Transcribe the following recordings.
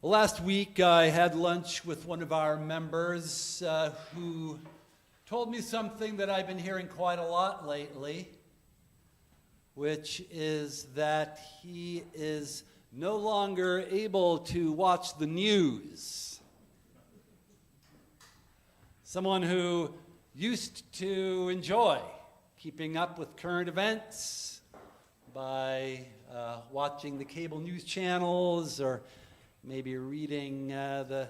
Last week I had lunch with one of our members who told me something that I've been hearing quite a lot lately, which is that he is no longer able to watch the news. Someone who used to enjoy keeping up with current events by watching the cable news channels or maybe reading the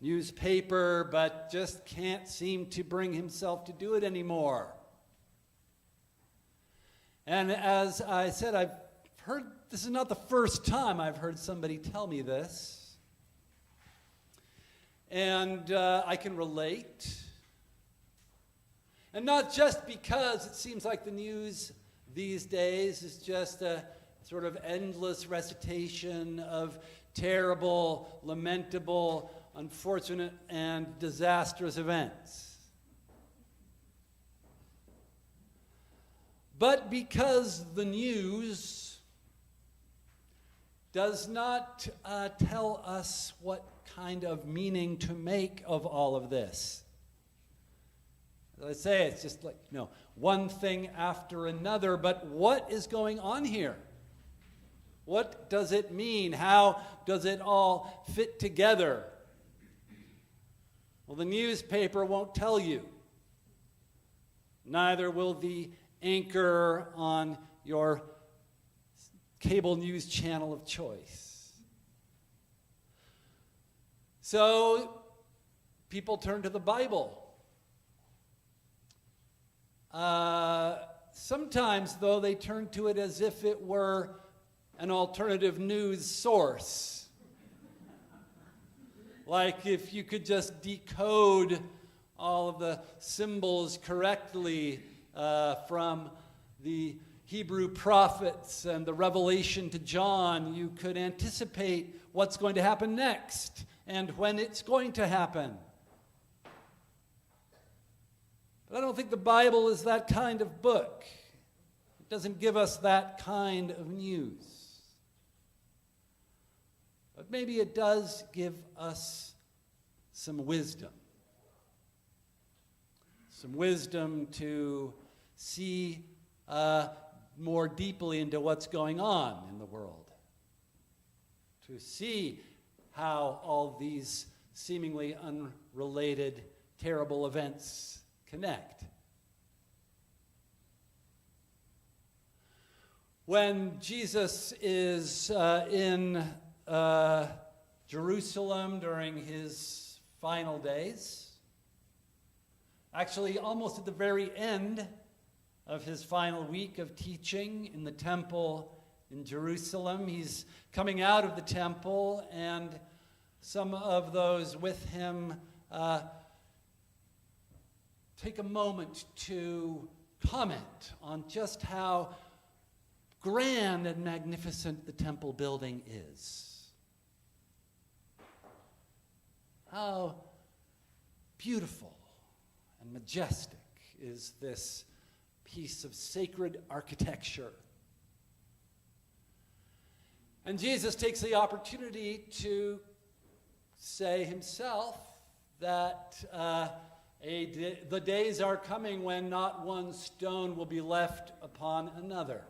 newspaper, but just can't seem to bring himself to do it anymore. And as I said, I've heard, this is not the first time I've heard somebody tell me this. And I can relate. And not just because it seems like the news these days is just a sort of endless recitation of terrible, lamentable, unfortunate, and disastrous events. But because the news does not tell us what kind of meaning to make of all of this. As I say, it's just like, one thing after another, but what is going on here? What does it mean? How does it all fit together? Well, the newspaper won't tell you. Neither will the anchor on your cable news channel of choice. So people turn to the Bible. Sometimes, though, they turn to it as if it were an alternative news source. Like if you could just decode all of the symbols correctly from the Hebrew prophets and the revelation to John, you could anticipate what's going to happen next and when it's going to happen. But I don't think the Bible is that kind of book. It doesn't give us that kind of news. But maybe it does give us some wisdom. Some wisdom to see more deeply into what's going on in the world. To see how all these seemingly unrelated, terrible events connect. When Jesus is in Jerusalem during his final days, actually almost at the very end of his final week of teaching in the temple in Jerusalem, he's coming out of the temple, and some of those with him take a moment to comment on just how grand and magnificent the temple building is. How beautiful and majestic is this piece of sacred architecture. And Jesus takes the opportunity to say himself that the days are coming when not one stone will be left upon another,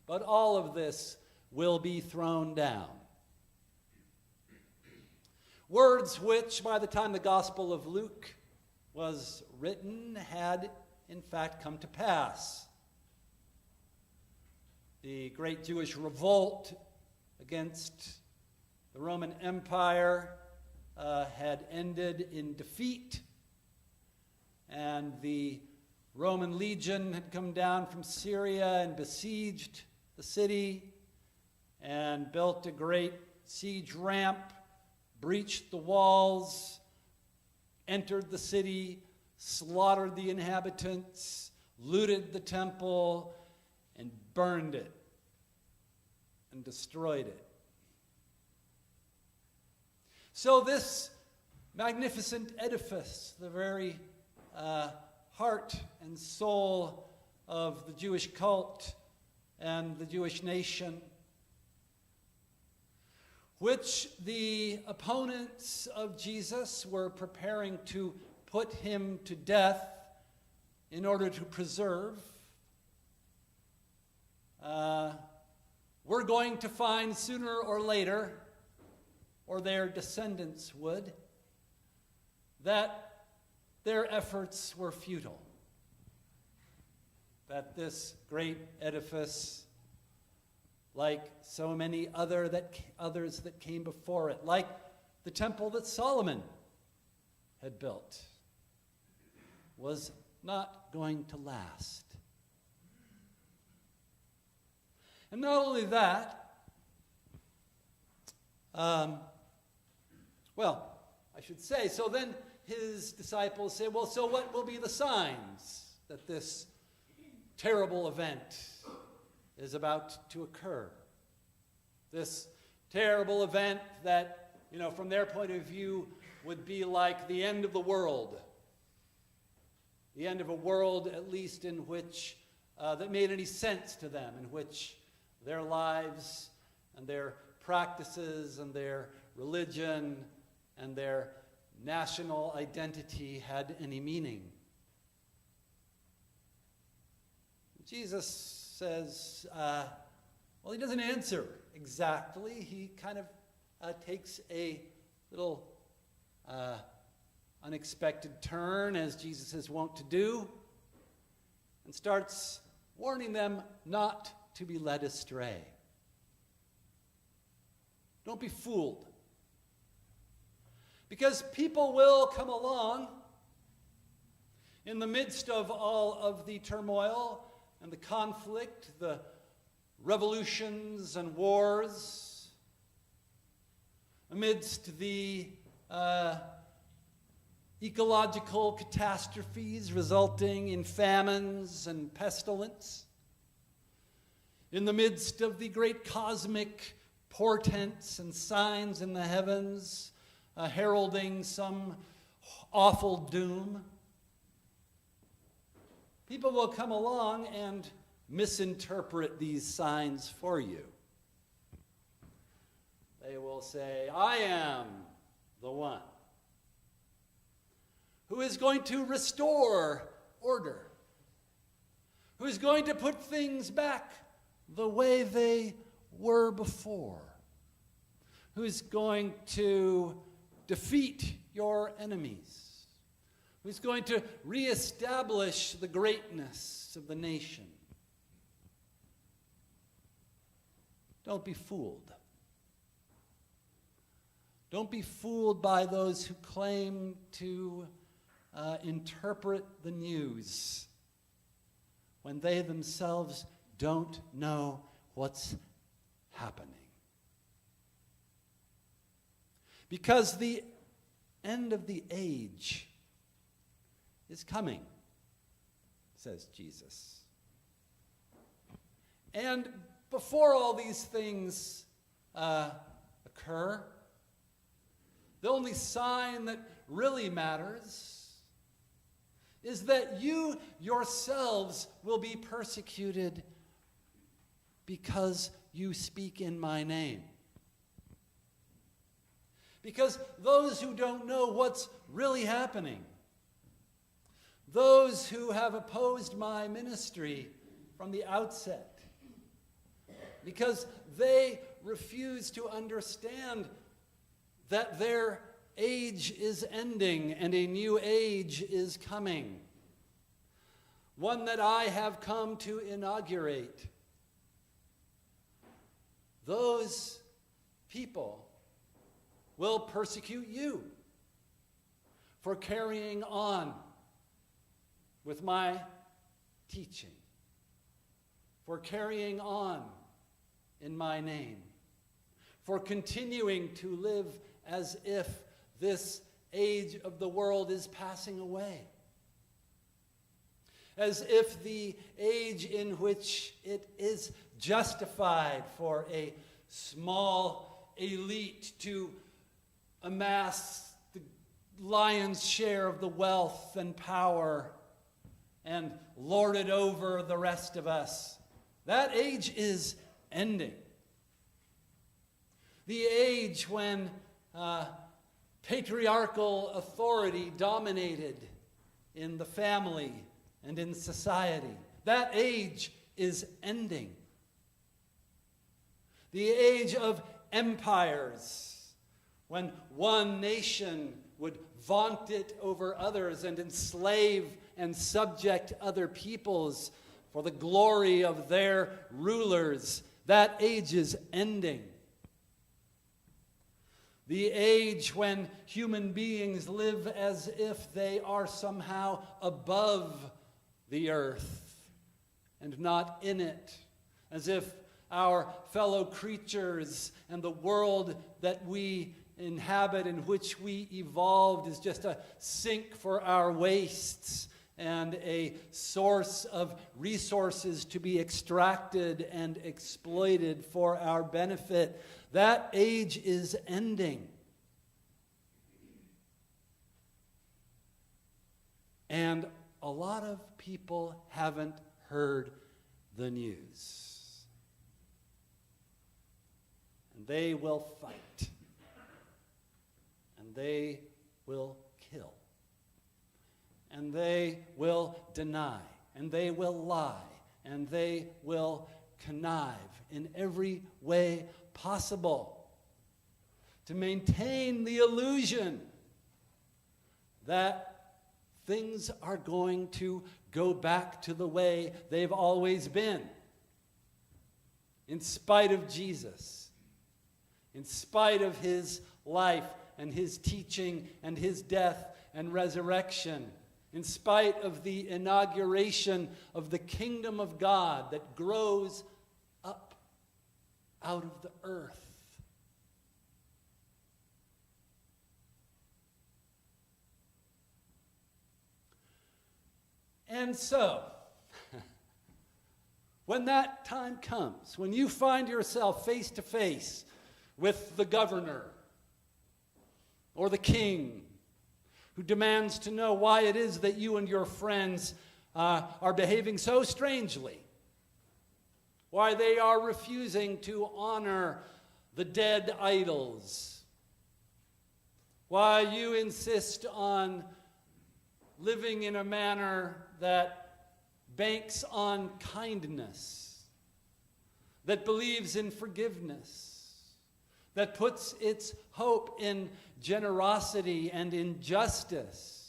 but all of this will be thrown down. Words which, by the time the Gospel of Luke was written, had in fact come to pass. The great Jewish revolt against the Roman Empire had ended in defeat, and the Roman legion had come down from Syria and besieged the city and built a great siege ramp, breached the walls, entered the city, slaughtered the inhabitants, looted the temple, and burned it and destroyed it. So this magnificent edifice, the very heart and soul of the Jewish cult and the Jewish nation, which the opponents of Jesus were preparing to put him to death in order to preserve, we're going to find sooner or later, or their descendants would, that their efforts were futile. That this great edifice, like so many others that came before it, like the temple that Solomon had built, was not going to last. And not only that, I should say, so then his disciples say, well, so what will be the signs that this terrible event is about to occur? This terrible event that, from their point of view, would be like the end of the world. The end of a world, at least, in which, that made any sense to them, in which their lives and their practices and their religion and their national identity had any meaning. Jesus says, he doesn't answer exactly. He kind of takes a little unexpected turn, as Jesus is wont to do, and starts warning them not to be led astray. Don't be fooled. Because people will come along in the midst of all of the turmoil and the conflict, the revolutions and wars, amidst the ecological catastrophes resulting in famines and pestilence, in the midst of the great cosmic portents and signs in the heavens, heralding some awful doom. People will come along and misinterpret these signs for you. They will say, I am the one who is going to restore order, who is going to put things back the way they were before, who is going to defeat your enemies, who's going to reestablish the greatness of the nation. Don't be fooled. Don't be fooled by those who claim to interpret the news when they themselves don't know what's happening. Because the end of the age is coming, says Jesus. And before all these things occur, the only sign that really matters is that you yourselves will be persecuted because you speak in my name. Because those who don't know what's really happening, those who have opposed my ministry from the outset, because they refuse to understand that their age is ending and a new age is coming, one that I have come to inaugurate. Those people will persecute you for carrying on with my teaching, for carrying on in my name, for continuing to live as if this age of the world is passing away, as if the age in which it is justified for a small elite to amass the lion's share of the wealth and power and lord it over the rest of us. That age is ending. The age when patriarchal authority dominated in the family and in society. That age is ending. The age of empires, when one nation would vaunt it over others and enslave and subject other peoples for the glory of their rulers. That age is ending. The age when human beings live as if they are somehow above the earth and not in it, as if our fellow creatures and the world that we inhabit, in which we evolved, is just a sink for our wastes and a source of resources to be extracted and exploited for our benefit. That age is ending. And a lot of people haven't heard the news. And they will fight. And they will kill. And they will deny. And they will lie. And they will connive in every way possible to maintain the illusion that things are going to go back to the way they've always been. In spite of Jesus, in spite of his life and his teaching and his death and resurrection, in spite of the inauguration of the kingdom of God that grows up out of the earth. And so, when that time comes, when you find yourself face to face with the governor or the king who demands to know why it is that you and your friends are behaving so strangely, why they are refusing to honor the dead idols, why you insist on living in a manner that banks on kindness, that believes in forgiveness, that puts its hope in generosity and in justice,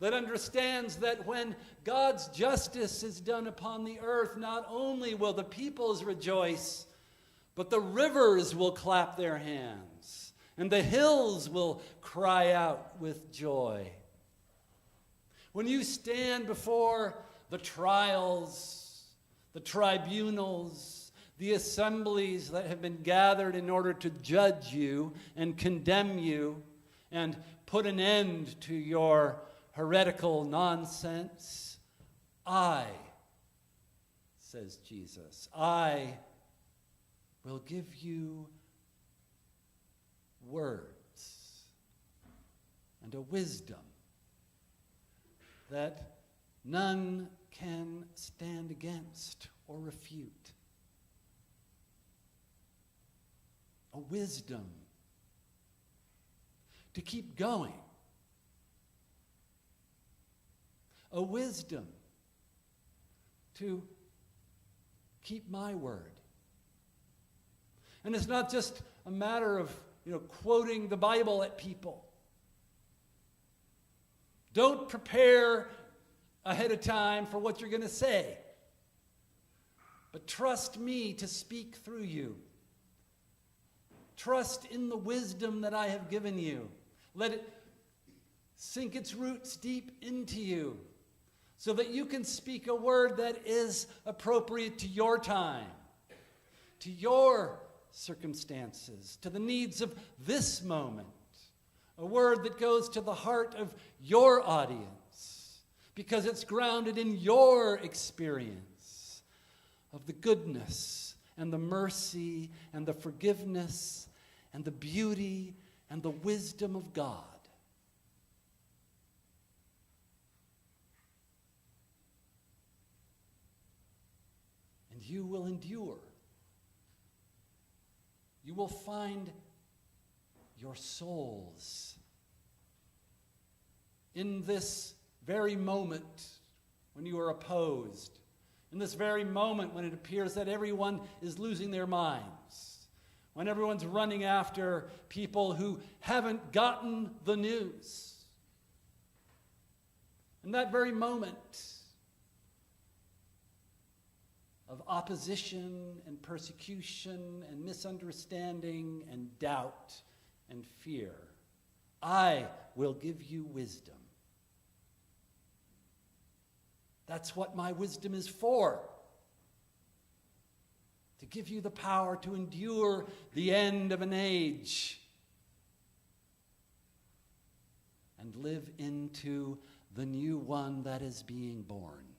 that understands that when God's justice is done upon the earth, not only will the peoples rejoice, but the rivers will clap their hands, and the hills will cry out with joy. When you stand before the trials, the tribunals, the assemblies that have been gathered in order to judge you and condemn you and put an end to your heretical nonsense, I, says Jesus, I will give you words and a wisdom that none can stand against or refute. A wisdom to keep going. A wisdom to keep my word. And it's not just a matter of, quoting the Bible at people. Don't prepare ahead of time for what you're going to say. But trust me to speak through you. Trust in the wisdom that I have given you. Let it sink its roots deep into you so that you can speak a word that is appropriate to your time, to your circumstances, to the needs of this moment. A word that goes to the heart of your audience because it's grounded in your experience of the goodness and the mercy and the forgiveness and the beauty and the wisdom of God. And you will endure you will find your souls in this very moment when you are opposed, in this very moment when it appears that everyone is losing their minds, when everyone's running after people who haven't gotten the news. In that very moment of opposition and persecution and misunderstanding and doubt and fear, I will give you wisdom. That's what my wisdom is for. To give you the power to endure the end of an age and live into the new one that is being born.